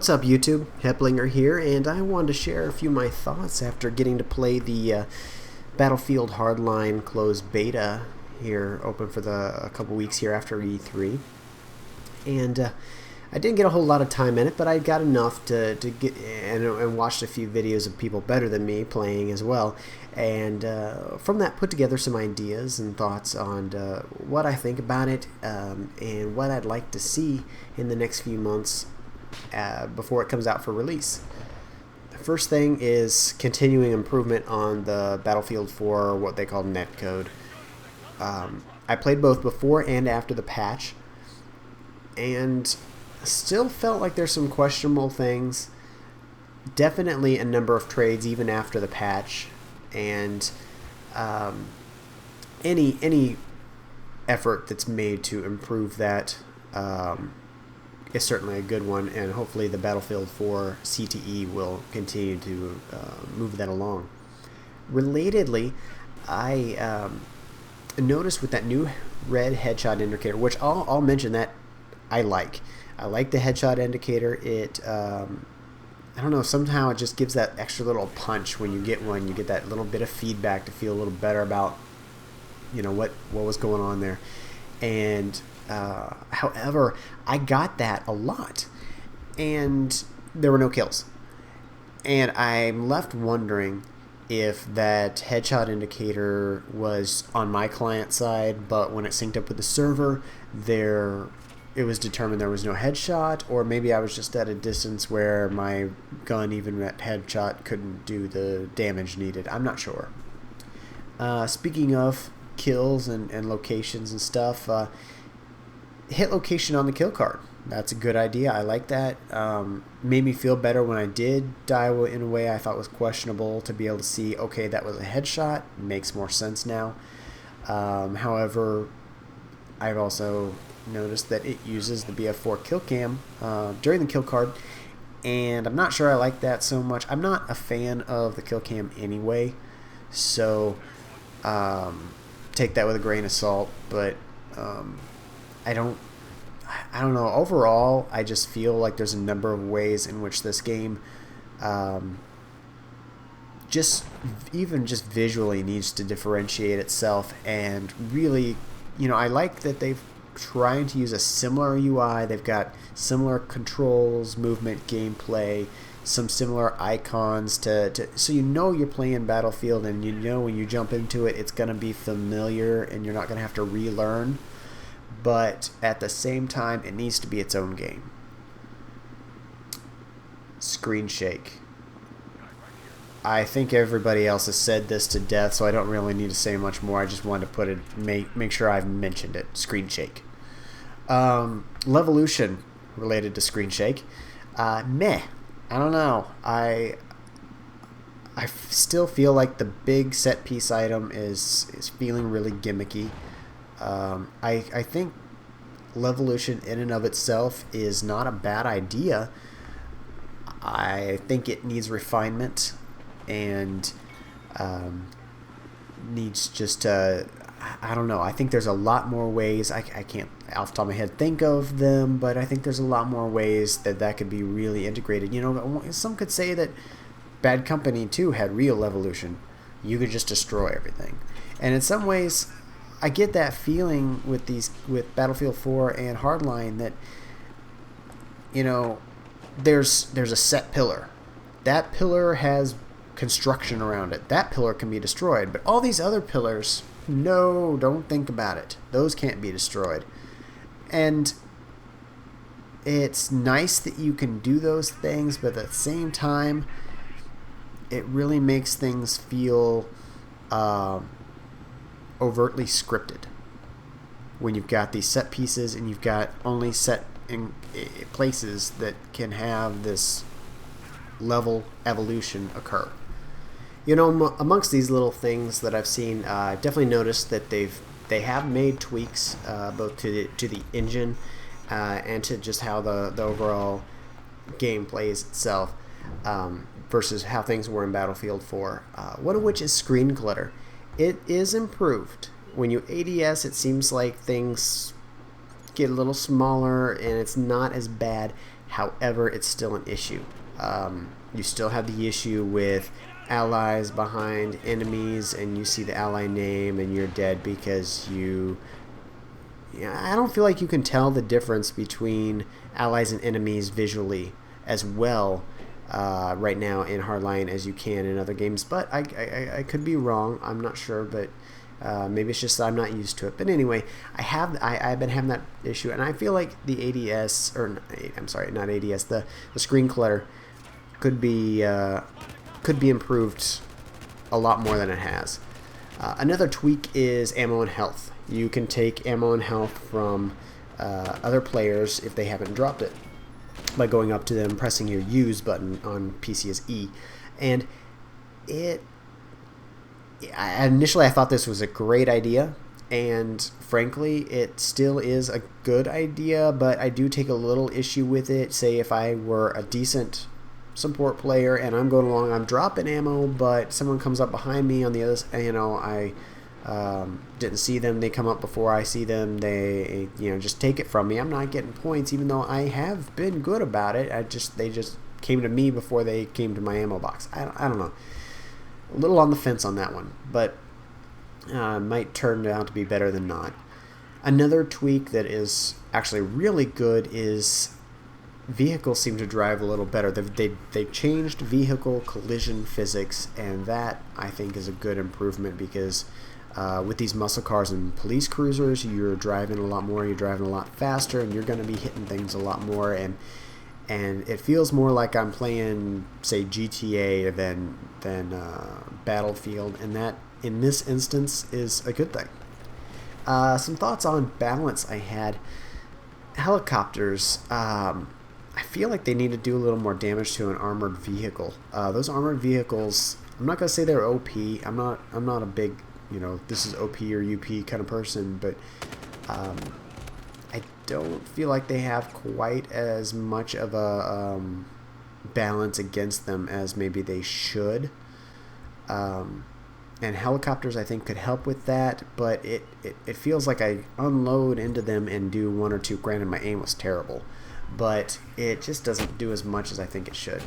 What's up, YouTube? Heplinger here, and I wanted to share a few of my thoughts after getting to play the Battlefield Hardline closed beta here, open for a couple weeks here after E3. And I didn't get a whole lot of time in it, but I got enough to get and watched a few videos of people better than me playing as well. And from that, put together some ideas and thoughts on what I think about it and what I'd like to see in the next few months before it comes out for release. The first thing is continuing improvement on the Battlefield 4, what they call netcode. I played both before and after the patch, and still felt like there's some questionable things. Definitely a number of trades even after the patch, and any effort that's made to improve that is certainly a good one, and hopefully the Battlefield 4 CTE will continue to move that along. Relatedly, I noticed with that new red headshot indicator, which I'll mention that I like the headshot indicator. It I don't know, somehow it just gives that extra little punch when you get one. You get that little bit of feedback to feel a little better about, you know, what was going on there. And however, I got that a lot, and there were no kills. And I'm left wondering if that headshot indicator was on my client side, but when it synced up with the server, it was determined there was no headshot, or maybe I was just at a distance where my gun, even at headshot, couldn't do the damage needed. I'm not sure. Speaking of kills and locations and stuff, hit location on the kill card. That's a good idea. I like that. Made me feel better when I did die in a way I thought was questionable, to be able to see, okay, that was a headshot. Makes more sense now. However, I've also noticed that it uses the BF4 kill cam during the kill card, and I'm not sure I like that so much. I'm not a fan of the kill cam anyway, so take that with a grain of salt. But I don't know. Overall, I just feel like there's a number of ways in which this game just visually needs to differentiate itself. And really, you know, I like that they've trying to use a similar UI. They've got similar controls, movement, gameplay, some similar icons so you know you're playing Battlefield, and you know when you jump into it, it's going to be familiar and you're not going to have to relearn. But at the same time, it needs to be its own game. Screen shake. I think everybody else has said this to death, so I don't really need to say much more. I just wanted to make sure I've mentioned it. Screen shake. Levolution related to screen shake. Meh. I don't know. I still feel like the big set piece item is feeling really gimmicky. I think Levolution in and of itself is not a bad idea. I think it needs refinement, and needs just I don't know. I think there's a lot more ways. I can't off the top of my head think of them, but I think there's a lot more ways that could be really integrated. You know, some could say that Bad Company 2 had real evolution. You could just destroy everything. And in some ways, I get that feeling with Battlefield 4 and Hardline, that, you know, there's a set pillar. That pillar has construction around it. That pillar can be destroyed, but all these other pillars, no, don't think about it. Those can't be destroyed. And it's nice that you can do those things, but at the same time, it really makes things feel overtly scripted when you've got these set pieces and you've got only set in places that can have this level evolution occur. You know, amongst these little things that I've seen, I've definitely noticed that they have made tweaks both to the engine and to just how the overall game plays itself versus how things were in Battlefield 4. One of which is screen clutter. It is improved. When you ADS, it seems like things get a little smaller and it's not as bad. However, it's still an issue. You still have the issue with allies behind enemies, and you see the ally name and you're dead because I don't feel like you can tell the difference between allies and enemies visually as well right now in Hardline as you can in other games. But I could be wrong. I'm not sure, but maybe it's just that I'm not used to it. But anyway, I've been having that issue, and I feel like the ADS, or I'm sorry, not ADS, the screen clutter could be improved a lot more than it has. Another tweak is ammo and health. You can take ammo and health from other players if they haven't dropped it by going up to them, pressing your use button on PC as E. And initially I thought this was a great idea, and frankly it still is a good idea, but I do take a little issue with it. Say if I were a decent support player and I'm going along, I'm dropping ammo, but someone comes up behind me on the other, I didn't see them, they come up before I see them, they just take it from me. I'm not getting points, even though I have been good about it. They just came to me before they came to my ammo box. I don't know. A little on the fence on that one, but might turn out to be better than not. Another tweak that is actually really good is vehicles seem to drive a little better. They've changed vehicle collision physics, and that I think is a good improvement, because with these muscle cars and police cruisers, you're driving a lot more, you're driving a lot faster, and you're going to be hitting things a lot more, and it feels more like I'm playing, say, GTA than Battlefield, and that in this instance is a good thing. Some thoughts on balance I had. Helicopters, I feel like they need to do a little more damage to an armored vehicle. Those armored vehicles, I'm not going to say they're OP. I'm not a big, this is OP or UP kind of person, but I don't feel like they have quite as much of a balance against them as maybe they should. And helicopters, I think, could help with that, but it feels like I unload into them and do one or two. Granted, my aim was terrible, but it just doesn't do as much as I think it should.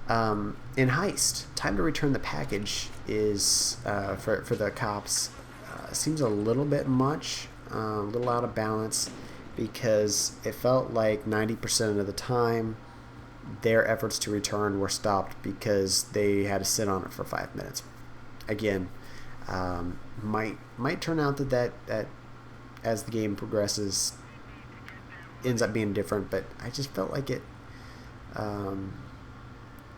In Heist, time to return the package is, for the cops, seems a little bit much, a little out of balance, because it felt like 90% of the time their efforts to return were stopped because they had to sit on it for 5 minutes. Again, might turn out that as the game progresses ends up being different, but I just felt like it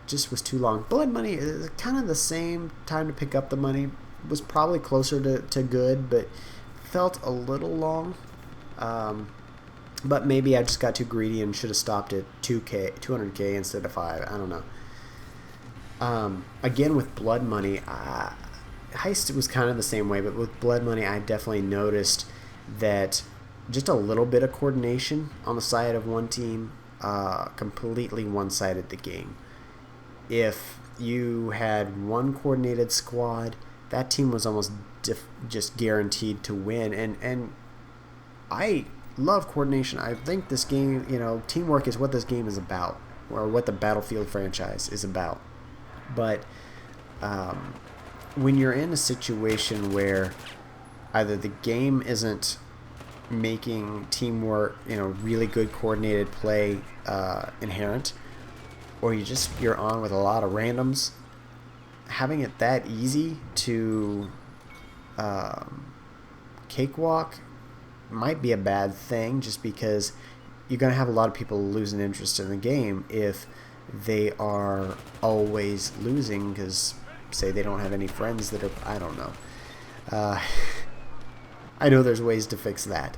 just was too long. Blood money is kind of the same time to pick up the money, was probably closer to good, but felt a little long. But maybe I just got too greedy and should have stopped at 200k instead of 5. I don't know. Again, with blood money, Heist was kind of the same way, but with blood money, I definitely noticed that just a little bit of coordination on the side of one team completely one-sided the game. If you had one coordinated squad, that team was almost just guaranteed to win. And I love coordination. I think this game, teamwork is what this game is about, or what the Battlefield franchise is about. But when you're in a situation where either the game isn't making teamwork, really good coordinated play inherent, or you're on with a lot of randoms, having it that easy to cakewalk might be a bad thing, just because you're going to have a lot of people losing interest in the game if they are always losing because, say, they don't have any friends that are, I don't know. I know there's ways to fix that,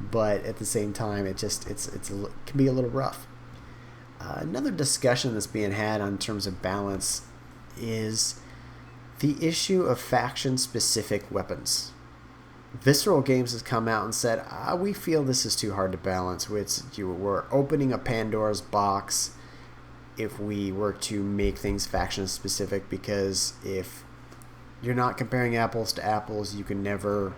but at the same time, it can be a little rough. Another discussion that's being had in terms of balance is the issue of faction-specific weapons. Visceral Games has come out and said, we feel this is too hard to balance. We're opening a Pandora's box if we were to make things faction-specific, because if you're not comparing apples to apples, you can never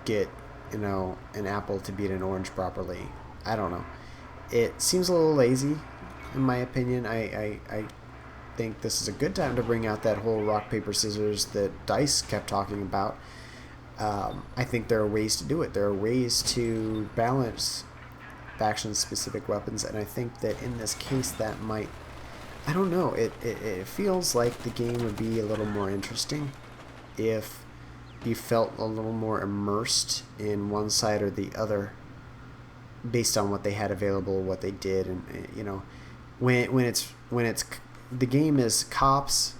get, an apple to beat an orange properly. I don't know. It seems a little lazy, in my opinion. I think this is a good time to bring out that whole rock, paper, scissors that DICE kept talking about. I think there are ways to do it. There are ways to balance faction-specific weapons, and I think that in this case that might... I don't know. It feels like the game would be a little more interesting if you felt a little more immersed in one side or the other based on what they had available, what they did, and you know, when it's the game is cops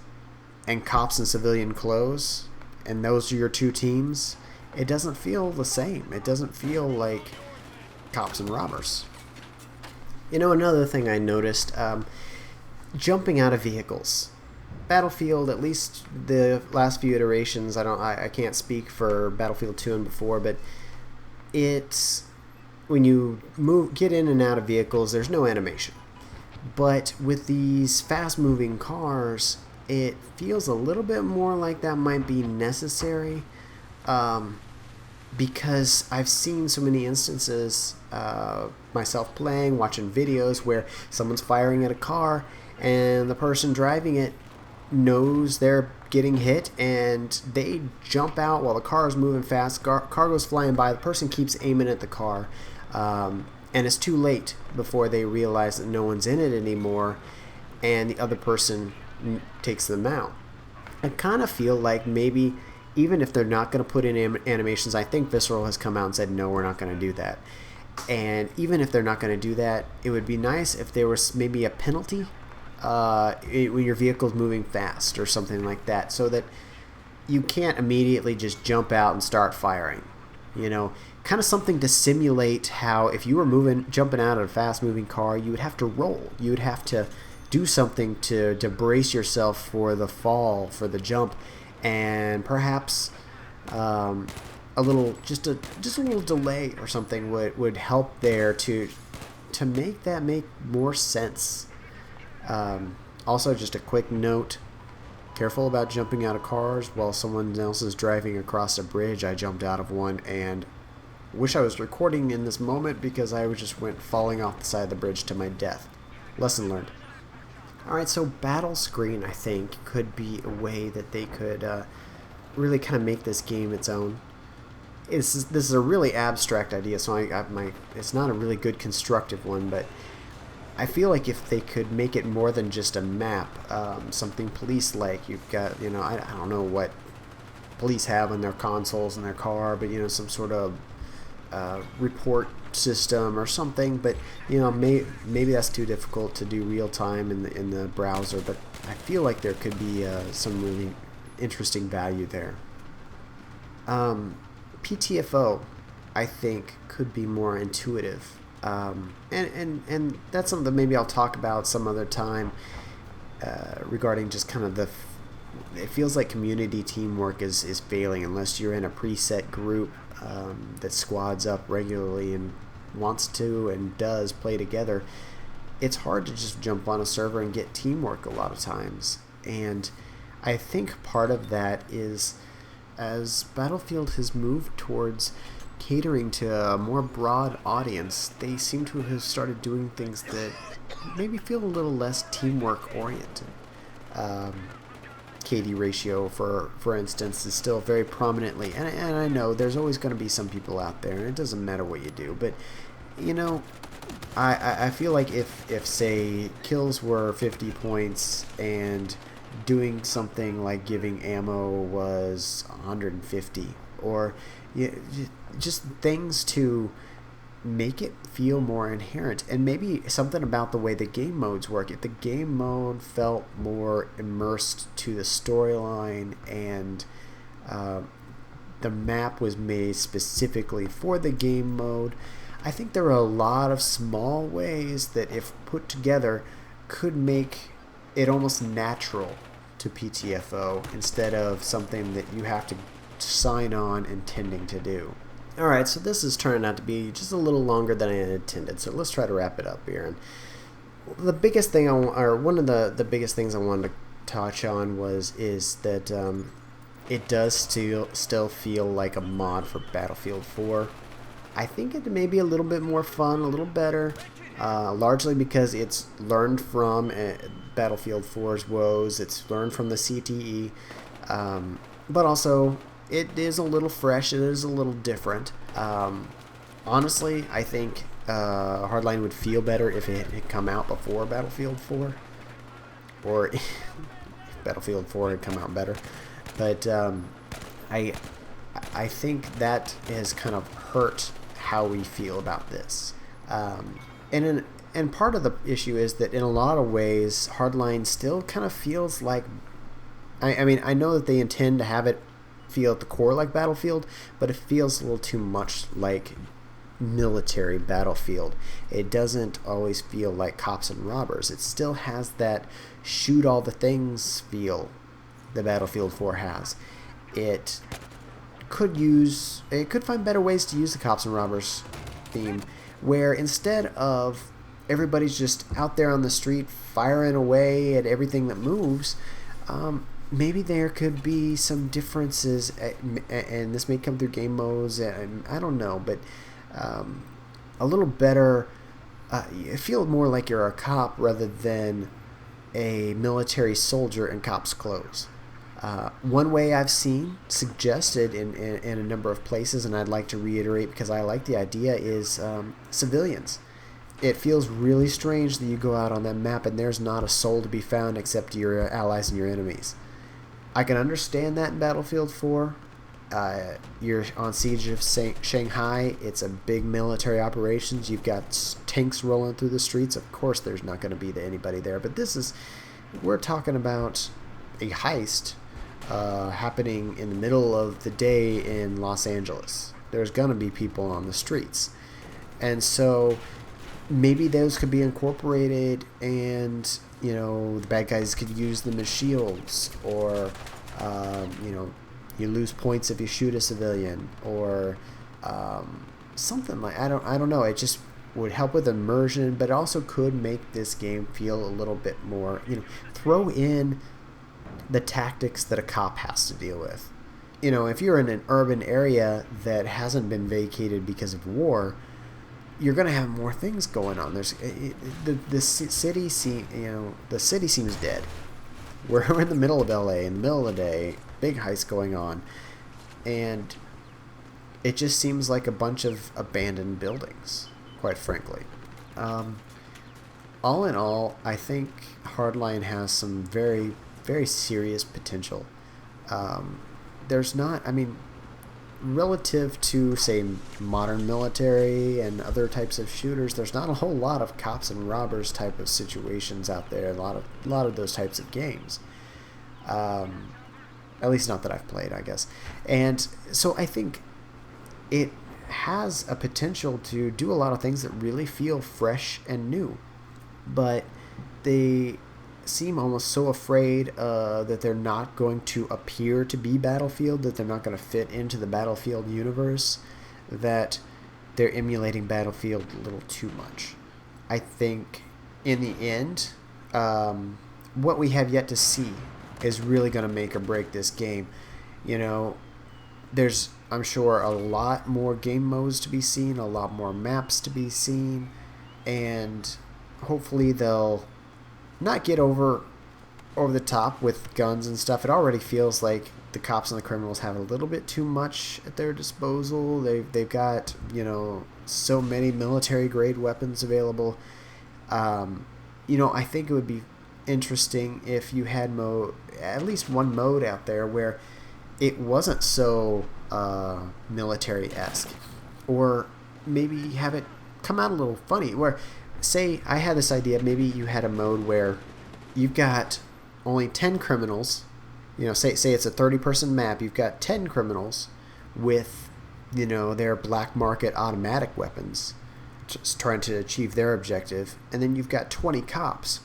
in civilian clothes, and those are your two teams. It doesn't feel the same. It doesn't feel like cops and robbers. You know, another thing I noticed, jumping out of vehicles. Battlefield, at least the last few iterations, I can't speak for Battlefield 2 and before, but it's when you get in and out of vehicles, there's no animation. But with these fast-moving cars, it feels a little bit more like that might be necessary, because I've seen so many instances, myself playing, watching videos where someone's firing at a car and the person driving it knows they're getting hit and they jump out while the car is moving fast. Car goes flying by. The person keeps aiming at the car, and it's too late before they realize that no one's in it anymore, and the other person takes them out. I kind of feel like maybe even if they're not going to put in animations, I think Visceral has come out and said, no, we're not going to do that. And even if they're not going to do that, it would be nice if there was maybe a penalty when your vehicle's moving fast or something like that, so that you can't immediately just jump out and start firing. You know, kind of something to simulate how if you were jumping out of a fast-moving car, you would have to roll. You would have to do something to brace yourself for the fall, for the jump, and perhaps a little delay or something would help there to make that make more sense. Also, just a quick note, careful about jumping out of cars while someone else is driving across a bridge. I jumped out of one and wish I was recording in this moment because I just went falling off the side of the bridge to my death. Lesson learned. Alright, so battle screen, I think, could be a way that they could really kind of make this game its own. This is a really abstract idea, so it's not a really good constructive one, but I feel like if they could make it more than just a map, something police-like, you've got, you know, I don't know what police have on their consoles in their car, but, you know, some sort of report system or something, but, you know, maybe that's too difficult to do real time in the browser, but I feel like there could be some really interesting value there. PTFO, I think, could be more intuitive. And that's something that maybe I'll talk about some other time, regarding just kind of it feels like community teamwork is failing unless you're in a preset group that squads up regularly and wants to and does play together. It's hard to just jump on a server and get teamwork a lot of times, and I think part of that is as Battlefield has moved towards catering to a more broad audience, they seem to have started doing things that maybe feel a little less teamwork oriented. KD ratio, for instance, is still very prominently, and I know there's always going to be some people out there, and it doesn't matter what you do, but, you know, I feel like if say kills were 50 points and doing something like giving ammo was 150, or just things to make it feel more inherent, and maybe something about the way the game modes work. If the game mode felt more immersed to the storyline and the map was made specifically for the game mode, I think there are a lot of small ways that, if put together, could make it almost natural to PTFO instead of something that you have to sign on intending to do. Alright, so this is turning out to be just a little longer than I had intended, so let's try to wrap it up here. And the biggest thing one of the biggest things I wanted to touch on is that it does still feel like a mod for Battlefield 4. I think it may be a little bit more fun, a little better, largely because it's learned from Battlefield 4's woes. It's learned from the CTE, but also it is a little fresh. It is a little different. Honestly, I think Hardline would feel better if it had come out before Battlefield 4, or if Battlefield 4 had come out better. But I think that has kind of hurt how we feel about this. And part of the issue is that in a lot of ways, Hardline still kind of feels like... I mean, I know that they intend to have it feel at the core like Battlefield, but it feels a little too much like military Battlefield. It doesn't always feel like Cops and Robbers. It still has that shoot all the things feel that Battlefield 4 has. It could find better ways to use the Cops and Robbers theme, where instead of everybody's just out there on the street firing away at everything that moves, maybe there could be some differences, and this may come through game modes, and I don't know, but a little better. You feel more like you're a cop rather than a military soldier in cop's clothes. One way I've seen suggested in a number of places, and I'd like to reiterate because I like the idea, is civilians. It feels really strange that you go out on that map and there's not a soul to be found except your allies and your enemies. I can understand that in Battlefield 4. You're on siege of Shanghai. It's a big military operations. You've got tanks rolling through the streets. Of course there's not going to be anybody there. But we're talking about a heist happening in the middle of the day in Los Angeles. There's going to be people on the streets. And so maybe those could be incorporated, and the bad guys could use them as shields, or you lose points if you shoot a civilian, or something like I don't know. It just would help with immersion, but it also could make this game feel a little bit more. Throw in the tactics that a cop has to deal with. If you're in an urban area that hasn't been vacated because of war, you're going to have more things going on. The city seems dead. We're in the middle of LA in the middle of the day, big heist going on, and it just seems like a bunch of abandoned buildings, quite frankly. All in all, I think Hardline has some very, very serious potential. Relative to, say, modern military and other types of shooters, there's not a whole lot of cops and robbers type of situations out there. A lot of those types of games. At least not that I've played, I guess. And so I think it has a potential to do a lot of things that really feel fresh and new. But they seem almost so afraid that they're not going to appear to be Battlefield, that they're not going to fit into the Battlefield universe, that they're emulating Battlefield a little too much. I think in the end, what we have yet to see is really going to make or break this game. There's, I'm sure, a lot more game modes to be seen, a lot more maps to be seen, and hopefully they'll not get over the top with guns and stuff. It already feels like the cops and the criminals have a little bit too much at their disposal. They've got so many military grade weapons available. I think it would be interesting if you had at least one mode out there where it wasn't so military-esque, or maybe have it come out a little funny, where, say, I had this idea, maybe you had a mode where you've got only 10 criminals, say it's a 30-person map, you've got 10 criminals with, their black market automatic weapons, just trying to achieve their objective, and then you've got 20 cops.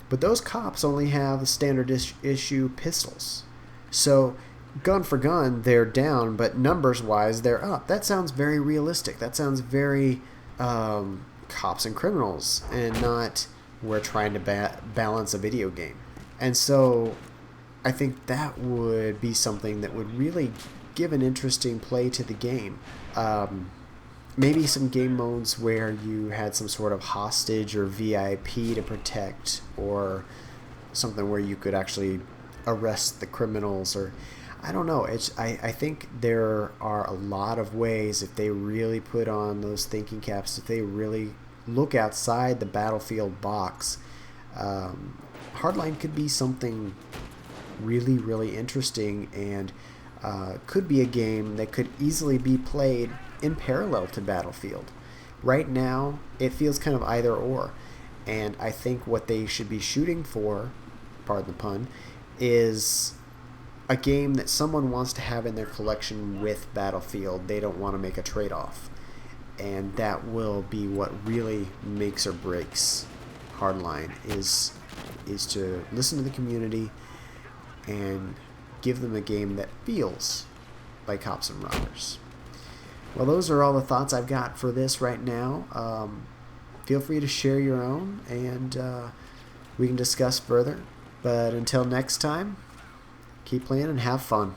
But those cops only have the standard issue pistols. So, gun for gun, they're down, but numbers-wise, they're up. That sounds very realistic. That sounds very cops and criminals, and not we're trying to balance a video game. And so I think that would be something that would really give an interesting play to the game. maybe some game modes where you had some sort of hostage or VIP to protect, or something where you could actually arrest the criminals, or I don't know. I think there are a lot of ways, if they really put on those thinking caps, if they really look outside the Battlefield box, Hardline could be something really, really interesting, and could be a game that could easily be played in parallel to Battlefield. Right now, it feels kind of either or, and I think what they should be shooting for, pardon the pun, is a game that someone wants to have in their collection with Battlefield. They don't want to make a trade-off, and that will be what really makes or breaks Hardline, is to listen to the community and give them a game that feels like Cops and Robbers. Well, those are all the thoughts I've got for this right now. Feel free to share your own, and we can discuss further. But until next time, keep playing and have fun.